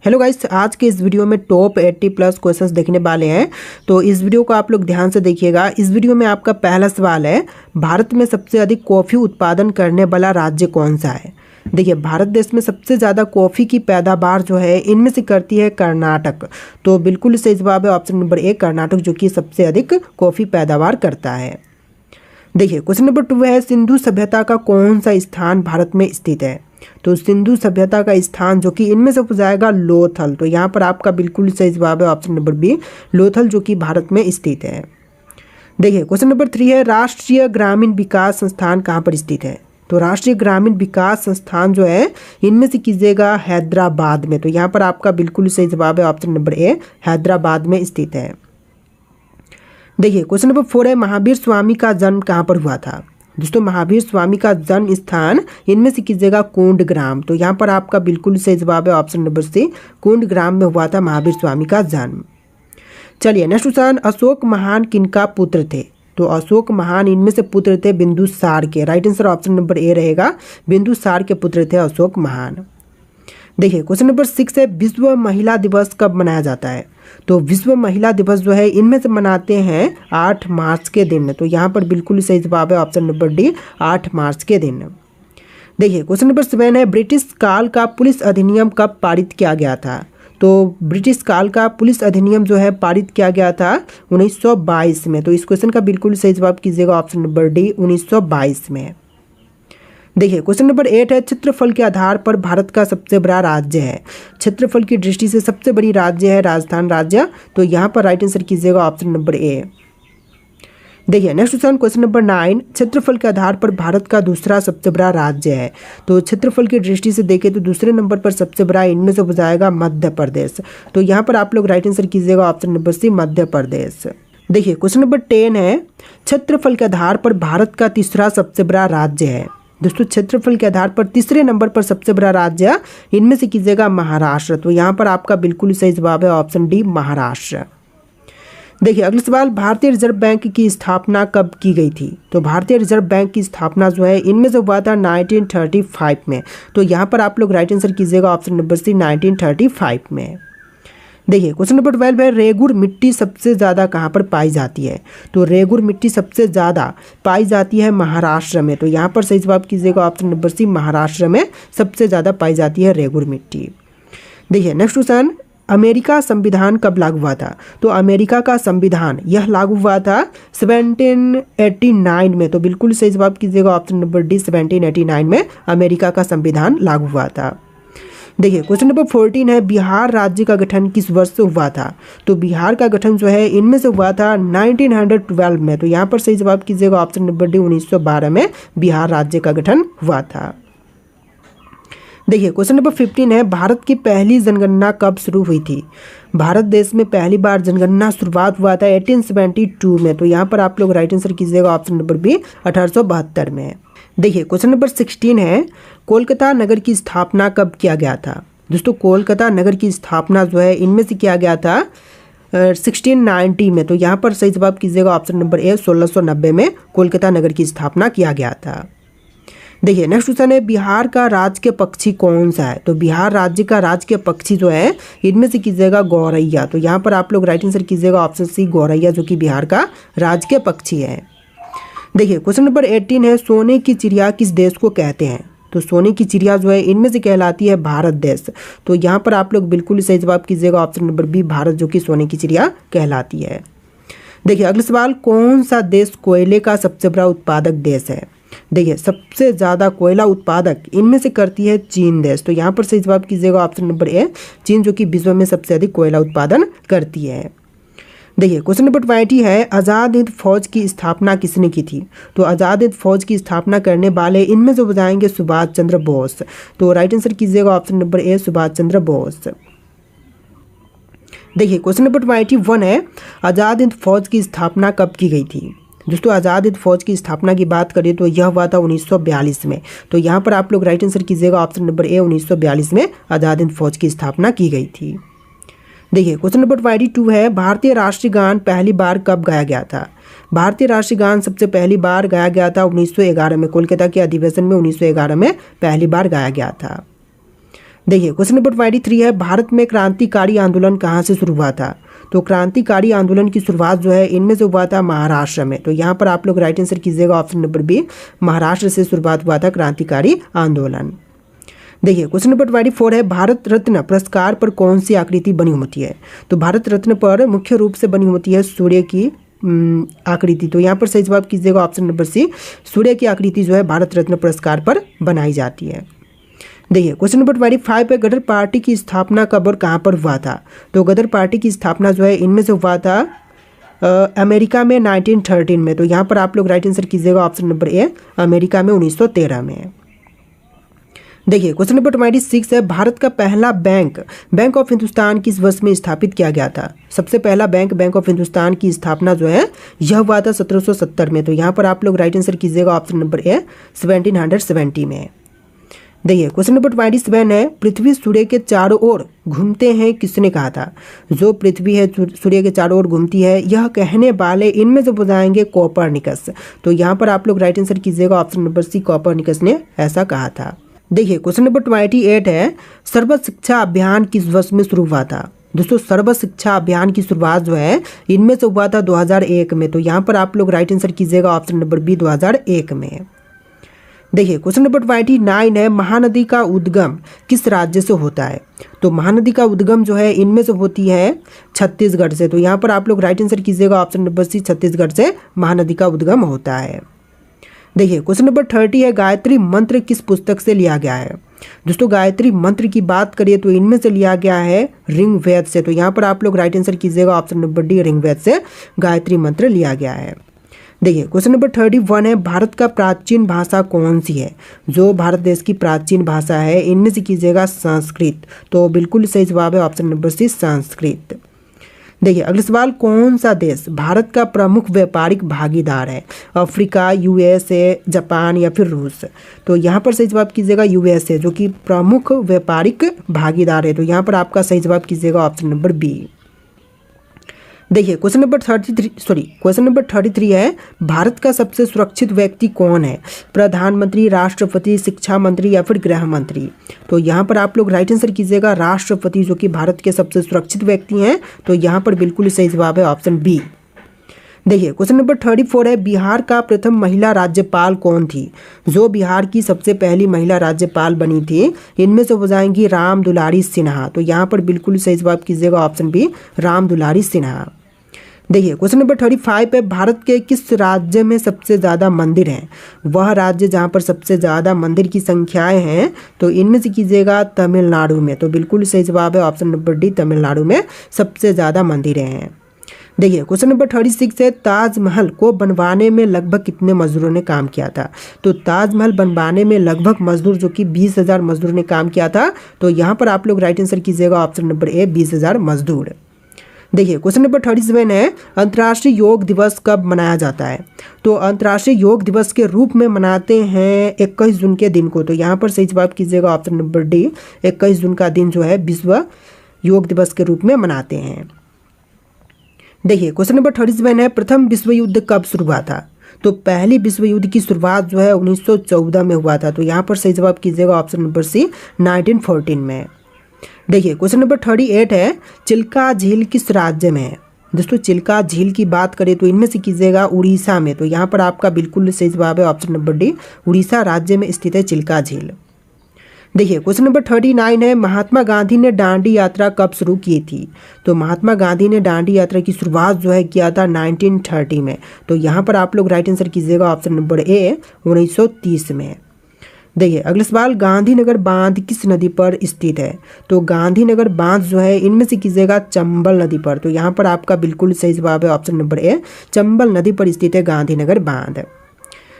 Hello guys, आज के इस वीडियो में टॉप 80 प्लस क्वेश्चंस देखने वाले हैं। तो इस वीडियो को आप लोग ध्यान से देखिएगा। इस वीडियो में आपका पहला सवाल है, भारत में सबसे अधिक कॉफ़ी उत्पादन करने वाला राज्य कौन सा है। देखिए, भारत देश में सबसे ज़्यादा कॉफ़ी की पैदावार जो है इनमें से करती है कर्नाटक। तो बिल्कुल सही जवाब है ऑप्शन नंबर ए, कर्नाटक, जो कि सबसे अधिक कॉफ़ी पैदावार करता है। देखिए, क्वेश्चन नंबर 2 है, सिंधु सभ्यता का कौन सा स्थान भारत में स्थित है। तो सिंधु सभ्यता का स्थान जो कि इनमें से हो जाएगा लोथल। तो यहाँ पर आपका बिल्कुल सही जवाब है ऑप्शन नंबर बी, लोथल, जो कि भारत में स्थित है। देखिए, क्वेश्चन नंबर 3 है, राष्ट्रीय ग्रामीण विकास संस्थान कहाँ पर स्थित है। तो राष्ट्रीय ग्रामीण विकास संस्थान जो है इनमें से कीजिएगा हैदराबाद में। तो यहाँ पर आपका बिल्कुल सही जवाब है ऑप्शन नंबर ए, हैदराबाद में स्थित है। देखिए, क्वेश्चन नंबर 4 है, महावीर स्वामी का जन्म कहाँ पर हुआ था। दोस्तों, महावीर स्वामी का जन्म स्थान इनमें से कीजिएगा कुंडग्राम। तो यहाँ पर आपका बिल्कुल सही जवाब है ऑप्शन नंबर सी, कुंडग्राम में हुआ था महावीर स्वामी का जन्म। चलिए नेक्स्ट क्वेश्चन, अशोक महान किनका पुत्र थे। तो अशोक महान इनमें से पुत्र थे बिंदुसार के। Right answer option number A रहेगा, बिंदुसार के पुत्र थे अशोक महान। देखिए, क्वेश्चन नंबर 6 है, विश्व महिला दिवस कब मनाया जाता है। तो विश्व महिला दिवस जो है इनमें से मनाते हैं 8 मार्च के दिन। तो यहाँ पर बिल्कुल सही जवाब है ऑप्शन नंबर डी, 8 मार्च के दिन। देखिए, क्वेश्चन नंबर 7 है, ब्रिटिश काल का पुलिस अधिनियम कब पारित किया गया था। तो ब्रिटिश काल का पुलिस अधिनियम जो है पारित किया गया था 1922 में। तो इस क्वेश्चन का बिल्कुल सही जवाब कीजिएगा ऑप्शन नंबर डी, 1922 में। देखिए, क्वेश्चन नंबर 8 है, क्षेत्रफल के आधार पर भारत का सबसे बड़ा राज्य है। क्षेत्रफल की दृष्टि से सबसे बड़ी राज्य है राजस्थान राज्य। तो यहाँ पर राइट आंसर कीजिएगा ऑप्शन नंबर ए। देखिए नेक्स्ट क्वेश्चन नंबर 9, क्षेत्रफल के आधार पर भारत का दूसरा सबसे बड़ा राज्य है। तो क्षेत्रफल की दृष्टि से देखें तो दूसरे नंबर पर सबसे बड़ा इनमें से हो जाएगा मध्य प्रदेश। तो यहाँ पर आप लोग राइट आंसर कीजिएगा ऑप्शन नंबर सी, मध्य प्रदेश। देखिए, क्वेश्चन नंबर 10 है, क्षेत्रफल के आधार पर भारत का तीसरा सबसे बड़ा राज्य है। दोस्तों, क्षेत्रफल के आधार पर तीसरे नंबर पर सबसे बड़ा राज्य इनमें से कीजिएगा महाराष्ट्र। तो यहाँ पर आपका बिल्कुल सही जवाब है ऑप्शन डी, महाराष्ट्र। देखिए, अगला सवाल, भारतीय रिजर्व बैंक की स्थापना कब की गई थी। तो भारतीय रिजर्व बैंक की स्थापना जो है इनमें से हुआ था 1935 में। तो यहाँ पर आप लोग राइट आंसर कीजिएगा ऑप्शन नंबर सी, 1935 में। देखिए, क्वेश्चन नंबर 12 है, रेगुर मिट्टी सबसे ज़्यादा कहाँ पर पाई जाती है। तो रेगुर मिट्टी सबसे ज़्यादा पाई जाती है महाराष्ट्र में। तो यहाँ पर सही जवाब कीजिएगा ऑप्शन नंबर सी, महाराष्ट्र में सबसे ज़्यादा पाई जाती है रेगुर मिट्टी। देखिए नेक्स्ट क्वेश्चन, अमेरिका संविधान कब लागू हुआ था। तो अमेरिका का संविधान यह लागू हुआ था 1789 में। तो बिल्कुल सही जवाब कीजिएगा ऑप्शन नंबर डी, 1789 में अमेरिका का संविधान लागू हुआ था। देखिए, क्वेश्चन नंबर 14 है, बिहार राज्य का गठन किस वर्ष से हुआ था। तो बिहार का गठन जो है इनमें से हुआ था 1912 में। तो यहाँ पर सही जवाब कीजिएगा ऑप्शन नंबर डी, 1912 में बिहार राज्य का गठन हुआ था। देखिए, क्वेश्चन नंबर 15 है, भारत की पहली जनगणना कब शुरू हुई थी। भारत देश में पहली बार जनगणना शुरुआत हुआ था 1872 में। तो यहाँ पर आप लोग राइट आंसर कीजिएगा ऑप्शन नंबर बी, 1872 में। देखिए, क्वेश्चन नंबर 16 है, कोलकाता नगर की स्थापना कब किया गया था। दोस्तों, कोलकाता नगर की स्थापना जो है इनमें से किया गया था 1690 में। तो यहाँ पर सही जवाब कीजिएगा ऑप्शन नंबर ए, 1690 में कोलकाता नगर की स्थापना किया गया था। देखिए, नेक्स्ट क्वेश्चन है, बिहार का राजकीय पक्षी कौन सा है। तो बिहार राज्य का राजकीय पक्षी जो है इनमें से कीजिएगा गौरैया। तो यहाँ पर आप लोग राइट आंसर कीजिएगा ऑप्शन सी, गौरैया, जो कि बिहार का राजकीय पक्षी है। देखिए, क्वेश्चन नंबर 18 है, सोने की चिड़िया किस देश को कहते हैं। तो सोने की चिड़िया जो है इनमें से कहलाती है भारत देश। तो यहाँ पर आप लोग बिल्कुल सही जवाब कीजिएगा ऑप्शन नंबर बी, भारत, जो कि सोने की चिड़िया कहलाती है। देखिए, अगला सवाल, कौन सा देश कोयले का सबसे बड़ा उत्पादक देश है। देखिए, सबसे ज़्यादा कोयला उत्पादक इनमें से करती है चीन देश। तो यहाँ पर सही जवाब कीजिएगा ऑप्शन नंबर ए, चीन, जो कि विश्व में सबसे अधिक कोयला उत्पादन करती है। देखिए, क्वेश्चन नंबर 20 है, आज़ाद हिंद फौज की स्थापना किसने की थी। तो आज़ाद हिंद फौज की स्थापना करने वाले इनमें से हो जाएंगे सुभाष चंद्र बोस। तो राइट आंसर कीजिएगा option number A, Subhash Chandra Bose. देखिए, क्वेश्चन नंबर 21 है, आज़ाद हिंद फौज की स्थापना कब की गई थी। दोस्तों, आज़ाद हिंद फौज की स्थापना की बात करें तो यह हुआ था 1942 में। तो यहाँ पर आप लोग राइट आंसर कीजिएगा ऑप्शन नंबर ए, 1942 में आज़ाद हिंद फौज की स्थापना की गई थी। देखिए, क्वेश्चन नंबर 22 है, भारतीय राष्ट्रीय गान पहली बार कब गाया गया था। भारतीय राष्ट्रीय गान सबसे पहली बार गाया गया था 1911 में। कोलकाता के अधिवेशन में 1911 में पहली बार गाया गया था। देखिए क्वेश्चन नंबर 23 है, भारत में क्रांतिकारी आंदोलन कहाँ से शुरू हुआ था? तो क्रांतिकारी आंदोलन की शुरुआत जो है इनमें से हुआ था महाराष्ट्र में। तो यहाँ पर आप लोग राइट आंसर कीजिएगा ऑप्शन नंबर बी, महाराष्ट्र से शुरुआत हुआ था क्रांतिकारी आंदोलन। देखिए क्वेश्चन नंबर 24 है, भारत रत्न पुरस्कार पर कौन सी आकृति बनी होती है? तो भारत रत्न पर मुख्य रूप से बनी होती है सूर्य की आकृति। तो यहाँ पर सही जवाब कीजिएगा ऑप्शन नंबर सी, सूर्य की आकृति जो है भारत रत्न पुरस्कार पर बनाई जाती है। देखिए क्वेश्चन नंबर 25 पे, गदर पार्टी की स्थापना कब और कहाँ पर हुआ था? तो गदर पार्टी की स्थापना जो है इनमें से हुआ था अमेरिका में 1913 में। तो यहाँ पर आप लोग राइट आंसर कीजिएगा ऑप्शन नंबर ए, अमेरिका में 1913 में। देखिए क्वेश्चन नंबर 26 है, भारत का पहला बैंक ऑफ हिंदुस्तान किस वर्ष में स्थापित किया गया था? सबसे पहला बैंक ऑफ हिंदुस्तान की स्थापना जो है यह हुआ था 1770 में। तो यहाँ पर आप लोग राइट आंसर कीजिएगा ऑप्शन नंबर ए, 1770 में। देखिए क्वेश्चन नंबर 27 है, पृथ्वी सूर्य के चारों ओर घूमते हैं किसने कहा था? जो पृथ्वी है सूर्य के चारों ओर घूमती है, यह कहने वाले इनमें से बताएंगे कोपरनिकस। तो यहाँ पर आप लोग राइट आंसर कीजिएगा ऑप्शन नंबर सी, कोपरनिकस ने ऐसा कहा था। देखिए क्वेश्चन नंबर 28 है, सर्व शिक्षा अभियान किस वर्ष में शुरू हुआ था? दोस्तों सर्व शिक्षा अभियान की शुरुआत जो है इनमें से हुआ था 2001 में। तो यहाँ पर आप लोग राइट आंसर कीजिएगा ऑप्शन नंबर बी, 2001 में। देखिए क्वेश्चन नंबर 29 है, महानदी का उद्गम किस राज्य से होता है? तो महानदी का उद्गम जो है इनमें से होती है छत्तीसगढ़ से। तो यहाँ पर आप लोग राइट आंसर कीजिएगा ऑप्शन नंबर सी, छत्तीसगढ़ से महानदी का उद्गम होता है। देखिए क्वेश्चन नंबर 30 है, गायत्री मंत्र किस पुस्तक से लिया गया है? दोस्तों गायत्री मंत्र की बात करिए तो इनमें से लिया गया है ऋग्वेद से। तो यहाँ पर आप लोग राइट आंसर कीजिएगा ऑप्शन नंबर डी, ऋग्वेद से गायत्री मंत्र लिया गया है। देखिए क्वेश्चन नंबर 31 है, भारत का प्राचीन भाषा कौन सी है? जो भारत देश की प्राचीन भाषा है इनमें से कीजिएगा संस्कृत। तो बिल्कुल सही जवाब है ऑप्शन नंबर सी, संस्कृत। देखिए अगला सवाल, कौन सा देश भारत का प्रमुख व्यापारिक भागीदार है? अफ्रीका, यूएसए, जापान या फिर रूस? तो यहाँ पर सही जवाब कीजिएगा यूएसए, जो कि प्रमुख व्यापारिक भागीदार है। तो यहाँ पर आपका सही जवाब कीजिएगा ऑप्शन नंबर बी। देखिए क्वेश्चन नंबर 33 है, भारत का सबसे सुरक्षित व्यक्ति कौन है? प्रधानमंत्री, राष्ट्रपति, शिक्षा मंत्री या फिर गृह मंत्री? तो यहाँ पर आप लोग राइट आंसर कीजिएगा राष्ट्रपति, जो कि भारत के सबसे सुरक्षित व्यक्ति हैं। तो यहाँ पर बिल्कुल सही जवाब है ऑप्शन बी। देखिए क्वेश्चन नंबर 34 है, बिहार का प्रथम महिला राज्यपाल कौन थी? जो बिहार की सबसे पहली महिला राज्यपाल बनी थी इनमें से हो जाएंगी राम दुलारी सिन्हा। तो यहाँ पर बिल्कुल सही जवाब कीजिएगा ऑप्शन बी, राम दुलारी सिन्हा। देखिए क्वेश्चन नंबर 35 पे, भारत के किस राज्य में सबसे ज़्यादा मंदिर हैं? वह राज्य जहाँ पर सबसे ज़्यादा मंदिर की संख्याएं हैं तो इनमें से कीजिएगा तमिलनाडु में। तो बिल्कुल सही जवाब है ऑप्शन नंबर डी, तमिलनाडु में सबसे ज़्यादा मंदिरें हैं। देखिए क्वेश्चन नंबर 36 है, ताजमहल को बनवाने में लगभग कितने मजदूरों ने काम किया था? तो ताजमहल बनवाने में लगभग मजदूर जो कि 20,000 मजदूर ने काम किया था। तो यहाँ पर आप लोग राइट आंसर कीजिएगा ऑप्शन नंबर ए, 20,000 मजदूर। देखिए क्वेश्चन नंबर 37 है, अंतर्राष्ट्रीय योग दिवस कब मनाया जाता है? तो अंतर्राष्ट्रीय योग दिवस के रूप में मनाते हैं 21 जून के दिन को। तो यहाँ पर सही जवाब कीजिएगा ऑप्शन नंबर डी, 21 जून का दिन जो है विश्व योग दिवस के रूप में मनाते हैं। देखिए क्वेश्चन नंबर 37 है, प्रथम विश्व युद्ध कब शुरू हुआ था? तो पहली विश्व युद्ध की शुरुआत जो है 1914 में हुआ था। तो यहाँ पर सही जवाब कीजिएगा ऑप्शन नंबर सी, 1914 में। देखिए क्वेश्चन नंबर 38 है, चिल्का झील किस राज्य में है? दोस्तों चिल्का झील की बात करें तो इनमें से कीजिएगा उड़ीसा में। तो यहाँ पर आपका बिल्कुल सही जवाब है ऑप्शन नंबर डी, उड़ीसा राज्य में स्थित है चिल्का झील। देखिए क्वेश्चन नंबर 39 है, महात्मा गांधी ने दांडी यात्रा कब शुरू की थी? तो महात्मा गांधी ने दांडी यात्रा की शुरुआत जो है किया था 1930 में। तो यहाँ पर आप लोग राइट आंसर कीजिएगा ऑप्शन नंबर ए, 1930 में। देखिए अगला सवाल, गांधीनगर बांध किस नदी पर स्थित है? तो गांधीनगर बांध जो है इनमें से कीजिएगा चंबल नदी पर। तो यहाँ पर आपका बिल्कुल सही जवाब है ऑप्शन नंबर ए, चंबल नदी पर स्थित है गांधीनगर बांध।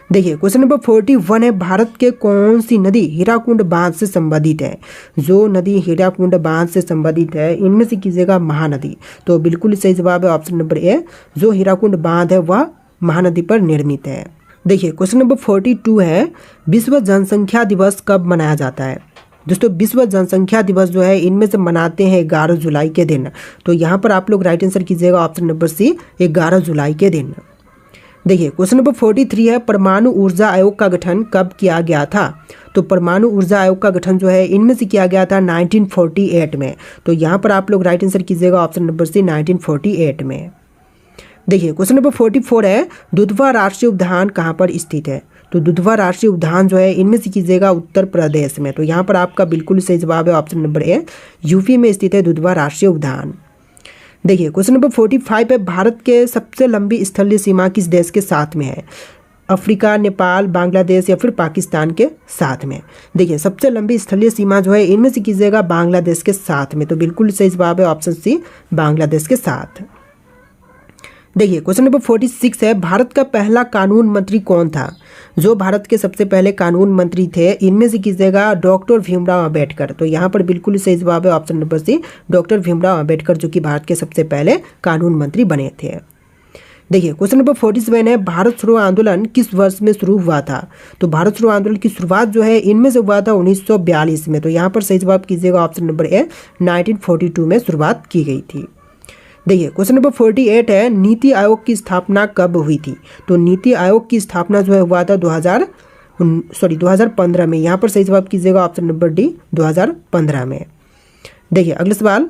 देखिए क्वेश्चन नंबर 41 है, भारत के कौन सी नदी हीराकुंड बांध से संबंधित है? जो नदी हीराकुंड बांध से संबंधित है इनमें से कीजिएगा महानदी। तो बिल्कुल सही जवाब है ऑप्शन नंबर ए, जो हीराकुंड बांध है वह महानदी पर निर्मित है। देखिए क्वेश्चन नंबर 42 है, विश्व जनसंख्या दिवस कब मनाया जाता है? दोस्तों विश्व जनसंख्या दिवस जो है इनमें से मनाते हैं 11 जुलाई के दिन। तो यहाँ पर आप लोग राइट आंसर कीजिएगा ऑप्शन नंबर सी, 11 जुलाई के दिन। देखिए क्वेश्चन नंबर 43 है, परमाणु ऊर्जा आयोग का गठन कब किया गया था? तो परमाणु ऊर्जा आयोग का गठन जो है इनमें से किया गया था 1948 में। तो यहाँ पर आप लोग राइट आंसर कीजिएगा ऑप्शन नंबर सी 1948 में। देखिए क्वेश्चन नंबर 44 है, दुधवा राष्ट्रीय उद्यान कहाँ पर स्थित है? तो दुधवा राष्ट्रीय उद्यान जो है इनमें से कीजिएगा उत्तर प्रदेश में। तो यहाँ पर आपका बिल्कुल सही जवाब है ऑप्शन नंबर ए, यूपी में स्थित है दुधवा राष्ट्रीय उद्यान। देखिए क्वेश्चन नंबर 45 है, भारत के सबसे लंबी स्थलीय सीमा किस देश के साथ में है? अफ्रीका, नेपाल, बांग्लादेश या फिर पाकिस्तान के साथ में। देखिए सबसे लंबी स्थलीय सीमा जो है इनमें से कीजिएगा बांग्लादेश के साथ में। तो बिल्कुल सही जवाब है ऑप्शन सी, बांग्लादेश के साथ। देखिए क्वेश्चन नंबर 46 है, भारत का पहला कानून मंत्री कौन था? जो भारत के सबसे पहले कानून मंत्री थे इनमें से कीजिएगा डॉक्टर भीमराव अंबेडकर। तो यहाँ पर बिल्कुल सही जवाब है option number C, doctor Bhimrao Ambedkar, जो कि भारत के सबसे पहले कानून मंत्री बने थे। देखिए क्वेश्चन नंबर 47 है, भारत छोड़ो आंदोलन किस वर्ष में शुरू हुआ था? तो भारत छोड़ो आंदोलन की शुरुआत जो है इनमें से हुआ था 1942 में। तो यहाँ पर सही जवाब कीजिएगा ऑप्शन नंबर ए, 1942 में शुरुआत की गई थी। देखिए क्वेश्चन नंबर 48 है, नीति आयोग की स्थापना कब हुई थी? तो नीति आयोग की स्थापना जो है हुआ था 2015 में। यहाँ पर सही जवाब कीजिएगा ऑप्शन नंबर डी, 2015 में। देखिए अगला सवाल,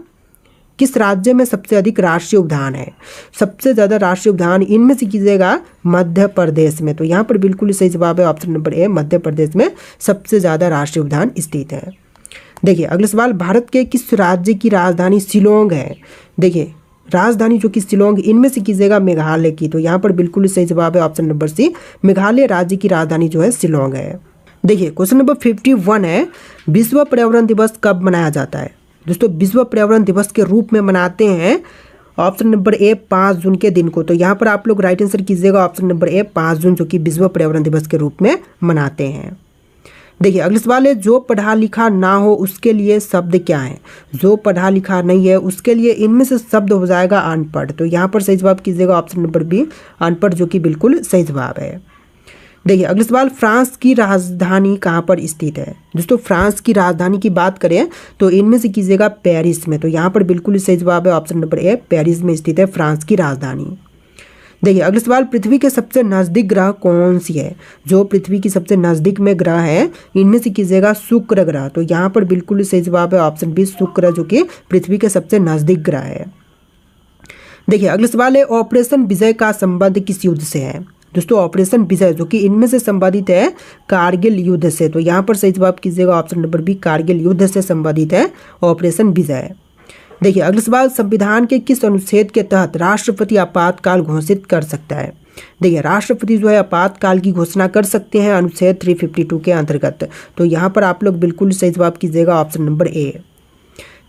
किस राज्य में सबसे अधिक राष्ट्रीय उद्यान है? सबसे ज़्यादा राष्ट्रीय उद्यान इनमें से कीजिएगा मध्य प्रदेश में। तो यहाँ पर बिल्कुल सही जवाब है option number A, Madhya Pradesh में सबसे ज़्यादा राष्ट्रीय उद्यान स्थित है। देखिए अगला सवाल, भारत के किस राज्य की राजधानी शिलोंग है? देखिए राजधानी जो कि शिलोंग इनमें से कीजिएगा मेघालय की। तो यहाँ पर बिल्कुल सही जवाब है ऑप्शन नंबर सी, मेघालय राज्य की राजधानी जो है शिलोंग है। देखिए क्वेश्चन नंबर 51 है, विश्व पर्यावरण दिवस कब मनाया जाता है? दोस्तों विश्व पर्यावरण दिवस के रूप में मनाते हैं ऑप्शन नंबर ए 5 जून के दिन को। तो यहाँ पर आप लोग राइट आंसर कीजिएगा ऑप्शन नंबर ए 5 जून, जो कि विश्व पर्यावरण दिवस के रूप में मनाते हैं। देखिए अगला सवाल है, जो पढ़ा लिखा ना हो उसके लिए शब्द क्या है? जो पढ़ा लिखा नहीं है उसके लिए इनमें से शब्द हो जाएगा अनपढ़। तो यहाँ पर सही जवाब कीजिएगा ऑप्शन नंबर बी, अनपढ़, जो कि बिल्कुल सही जवाब है। देखिए अगला सवाल, फ्रांस की राजधानी कहाँ पर स्थित है? दोस्तों फ्रांस की राजधानी की बात करें तो इनमें से कीजिएगा पेरिस में। तो यहाँ पर बिल्कुल सही जवाब है ऑप्शन नंबर ए, पेरिस में स्थित है फ्रांस की राजधानी। देखिए अगला सवाल, पृथ्वी के सबसे नज़दीक ग्रह कौन सी है? जो पृथ्वी की सबसे नज़दीक में ग्रह है इनमें से कीजिएगा शुक्र ग्रह। तो यहाँ पर बिल्कुल सही जवाब है ऑप्शन बी, शुक्र, जो कि पृथ्वी के सबसे नज़दीक ग्रह है। देखिए अगला सवाल है, ऑपरेशन विजय का संबंध किस युद्ध से है? दोस्तों ऑपरेशन विजय जो कि इनमें से संबंधित है कारगिल युद्ध से। तो यहाँ पर सही जवाब कीजिएगा ऑप्शन नंबर बी, कारगिल युद्ध से संबंधित है ऑपरेशन विजय। देखिए अगला सवाल, संविधान के किस अनुच्छेद के तहत राष्ट्रपति आपातकाल घोषित कर सकता है? देखिए राष्ट्रपति जो है आपातकाल की घोषणा कर सकते हैं अनुच्छेद 352 के अंतर्गत। तो यहाँ पर आप लोग बिल्कुल सही जवाब कीजिएगा ऑप्शन नंबर ए।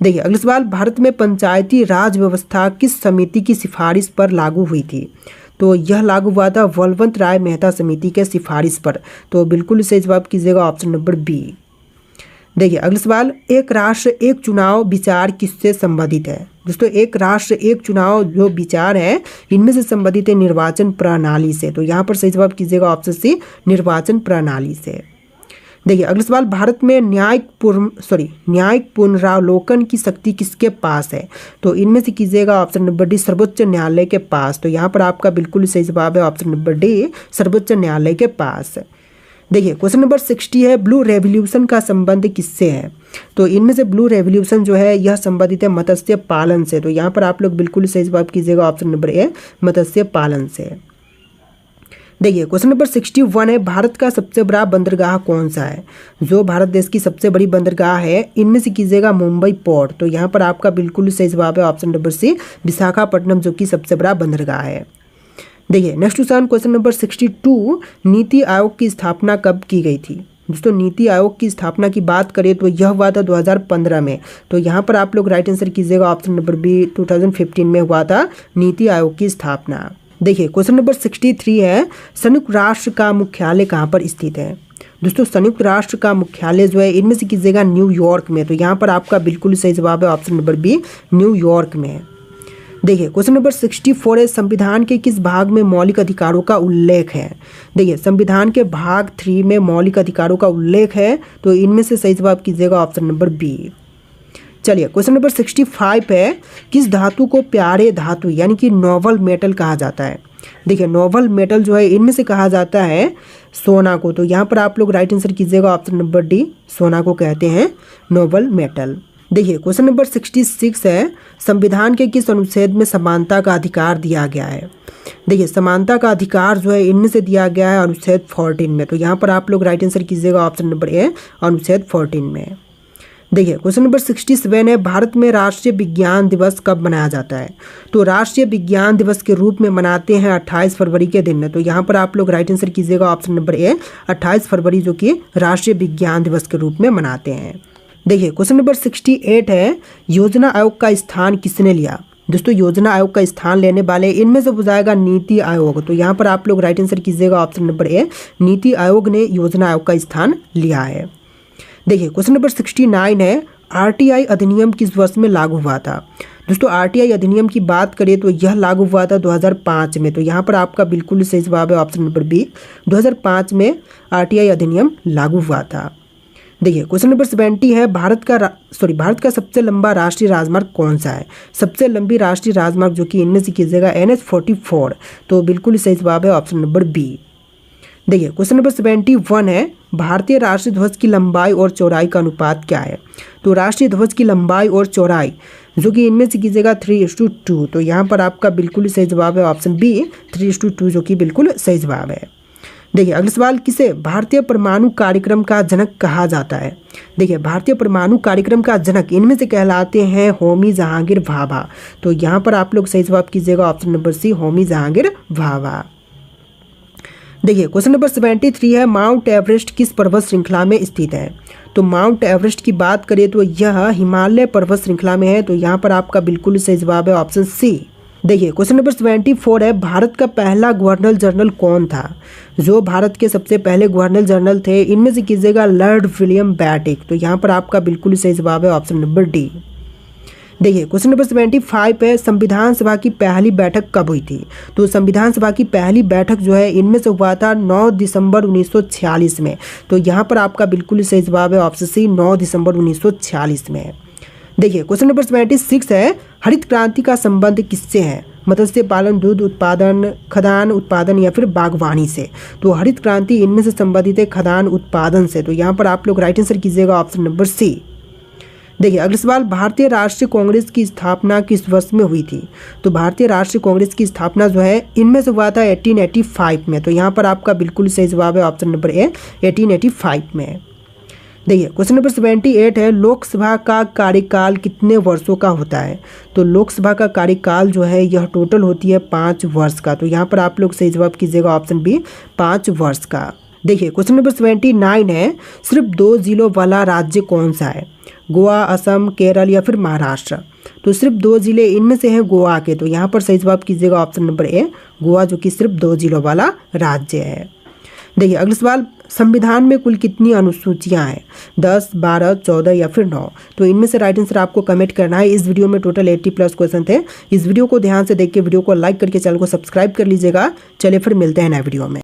देखिए अगला सवाल, भारत में पंचायती राज व्यवस्था किस समिति की सिफारिश पर लागू हुई थी? तो यह लागू हुआ था बलवंत राय मेहता समिति के सिफारिश पर। तो बिल्कुल सही जवाब कीजिएगा ऑप्शन नंबर बी। देखिए अगला सवाल, एक राष्ट्र एक चुनाव विचार किससे संबंधित है? दोस्तों एक राष्ट्र एक चुनाव जो विचार है इनमें से संबंधित है निर्वाचन प्रणाली से। तो यहाँ पर सही जवाब कीजिएगा ऑप्शन सी, निर्वाचन प्रणाली से। देखिए अगला सवाल, भारत में न्यायिक पुनरावलोकन की शक्ति किसके पास है? तो इनमें से कीजिएगा ऑप्शन नंबर डी, सर्वोच्च न्यायालय के पास। तो यहाँ पर आपका बिल्कुल सही जवाब है ऑप्शन नंबर डी, सर्वोच्च न्यायालय के पास। देखिए क्वेश्चन नंबर 60 है, ब्लू रेवोल्यूशन का संबंध किससे है? तो इनमें से ब्लू रेवोल्यूशन जो है यह संबंधित है मत्स्य पालन से। तो यहाँ पर आप लोग बिल्कुल सही जवाब कीजिएगा ऑप्शन नंबर ए, मत्स्य पालन से। देखिए क्वेश्चन नंबर 61 है, भारत का सबसे बड़ा बंदरगाह कौन सा है? जो भारत देश की सबसे बड़ी बंदरगाह है इनमें से कीजिएगा मुंबई पोर्ट। तो यहाँ पर आपका बिल्कुल सही जवाब है ऑप्शन नंबर सी, विशाखापट्टनम, जो कि सबसे बड़ा बंदरगाह है। देखिए next question number 62, NITI Aayog की स्थापना कब की गई थी? दोस्तों नीति आयोग की स्थापना की बात करें तो यह हुआ था 2015 में। तो यहाँ पर आप लोग राइट आंसर कीजिएगा ऑप्शन नंबर बी, 2015 में हुआ था न्नीति आयोग की स्थापना। देखिए क्वेश्चन नंबर 63 है, संयुक्त राष्ट्र का मुख्यालय कहाँ पर स्थित है? दोस्तों संयुक्त राष्ट्र का मुख्यालय जो है इनमें से कीजिएगा न्यूयॉर्क में। तो यहाँ पर आपका बिल्कुल सही जवाब है ऑप्शन नंबर बी, न्यूयॉर्क में। देखिए क्वेश्चन नंबर 64 है, संविधान के किस भाग में मौलिक अधिकारों का उल्लेख है? देखिए संविधान के भाग 3 में मौलिक अधिकारों का उल्लेख है। तो इनमें से सही जवाब कीजिएगा ऑप्शन नंबर बी। चलिए क्वेश्चन नंबर 65 है, किस धातु को प्यारे धातु यानी कि नोबल मेटल कहा जाता है? देखिए नोबल मेटल जो है इनमें से कहा जाता है सोना को। तो यहाँ पर आप लोग राइट आंसर कीजिएगा ऑप्शन नंबर डी, सोना को कहते हैं नोबल मेटल। देखिए क्वेश्चन नंबर 66 है, संविधान के किस अनुच्छेद में समानता का अधिकार दिया गया है? देखिए समानता का अधिकार जो है इनमें से दिया गया है अनुच्छेद 14 में। तो यहाँ पर आप लोग राइट आंसर कीजिएगा ऑप्शन नंबर ए, अनुच्छेद 14 में। देखिए क्वेश्चन नंबर 67 है, भारत में राष्ट्रीय विज्ञान दिवस कब मनाया जाता है? तो राष्ट्रीय विज्ञान दिवस के रूप में मनाते हैं 28 फरवरी के दिन में। तो यहाँ पर आप लोग राइट आंसर कीजिएगा ऑप्शन नंबर ए, 28 फरवरी जो कि राष्ट्रीय विज्ञान दिवस के रूप में मनाते हैं। देखिए क्वेश्चन नंबर 68 है, योजना आयोग का स्थान किसने लिया? दोस्तों योजना आयोग का स्थान लेने वाले इनमें से हो जाएगा नीति आयोग। तो यहाँ पर आप लोग राइट आंसर कीजिएगा option number A, NITI Aayog ने योजना आयोग का स्थान लिया है। देखिए क्वेश्चन नंबर 69 है, आरटीआई अधिनियम किस वर्ष में लागू हुआ था? दोस्तों आरटीआई अधिनियम की बात करें तो यह लागू हुआ था 2005 में। तो यहाँ पर आपका बिल्कुल सही जवाब है ऑप्शन नंबर बी, 2005 में आरटीआई अधिनियम लागू हुआ था। देखिए क्वेश्चन नंबर 70 है, भारत का सबसे लंबा राष्ट्रीय राजमार्ग कौन सा है? सबसे लंबी राष्ट्रीय राजमार्ग जो कि इनमें से कीजिएगा NH-44। तो बिल्कुल सही जवाब है ऑप्शन नंबर बी। देखिए क्वेश्चन नंबर 71 है, भारतीय राष्ट्रीय ध्वज की लंबाई और चौड़ाई का अनुपात क्या है? तो राष्ट्रीय ध्वज की लंबाई और चौड़ाई जो कि इनमें से कीजिएगा 3:2। तो यहाँ पर आपका बिल्कुल सही जवाब है ऑप्शन बी, 3:2 जो कि बिल्कुल सही जवाब है। देखिए अगला सवाल, किसे भारतीय परमाणु कार्यक्रम का जनक कहा जाता है? देखिए भारतीय परमाणु कार्यक्रम का जनक इनमें से कहलाते हैं होमी जहांगीर भाभा। तो यहाँ पर आप लोग सही जवाब कीजिएगा option number C, Homi Jahangir Bhabha. देखिए क्वेश्चन नंबर 73 है, माउंट एवरेस्ट किस पर्वत श्रृंखला में स्थित है? तो माउंट एवरेस्ट की बात करें तो यह हिमालय पर्वत श्रृंखला में है। तो यहाँ पर आपका बिल्कुल सही जवाब है ऑप्शन सी। देखिए क्वेश्चन नंबर 74 है, भारत का पहला गवर्नर जनरल कौन था? जो भारत के सबसे पहले गवर्नर जनरल थे इनमें से कीजिएगा लॉर्ड विलियम बेंटिक। तो यहाँ पर आपका बिल्कुल सही जवाब है ऑप्शन नंबर डी। देखिए क्वेश्चन नंबर 75 है, संविधान सभा की पहली बैठक कब हुई थी? तो संविधान सभा की पहली बैठक जो है इनमें से हुआ था 9 दिसंबर 1946 में। तो यहाँ पर आपका बिल्कुल सही जवाब है ऑप्शन सी, 9 दिसंबर 1946 में। देखिए क्वेश्चन नंबर 76 है, हरित क्रांति का संबंध किससे है? मत्स्य पालन, दूध उत्पादन, खदान उत्पादन या फिर बागवानी से? तो हरित क्रांति इनमें से संबंधित है खदान उत्पादन से। तो यहाँ पर आप लोग राइट आंसर कीजिएगा ऑप्शन नंबर सी। देखिए अगला सवाल, भारतीय राष्ट्रीय कांग्रेस की स्थापना किस वर्ष में हुई थी? तो भारतीय राष्ट्रीय कांग्रेस की स्थापना जो है इनमें से हुआ था 1885 में। तो यहाँ पर आपका बिल्कुल सही जवाब है ऑप्शन नंबर ए, 1885 में। देखिए क्वेश्चन नंबर 78 है, लोकसभा का कार्यकाल कितने वर्षों का होता है? तो लोकसभा का कार्यकाल जो है यह टोटल होती है 5 वर्ष का। तो यहाँ पर आप लोग सही जवाब कीजिएगा ऑप्शन बी, 5 वर्ष का। देखिए क्वेश्चन नंबर 79 है, सिर्फ 2 जिलों वाला राज्य कौन सा है? गोवा, असम, केरल या फिर महाराष्ट्र? तो सिर्फ 2 जिले इनमें से हैं गोवा के। तो यहाँ पर सही जवाब कीजिएगा ऑप्शन नंबर ए, गोवा जो कि सिर्फ 2 जिलों वाला राज्य है। देखिए अगला सवाल, संविधान में कुल कितनी अनुसूचियां हैं? 10, 12, 14 या फिर 9? तो इनमें से राइट आंसर आपको कमेंट करना है। इस वीडियो में टोटल 80+ क्वेश्चन थे। इस वीडियो को ध्यान से देख के वीडियो को लाइक करके चैनल को सब्सक्राइब कर लीजिएगा। चलिए फिर मिलते हैं नए वीडियो में।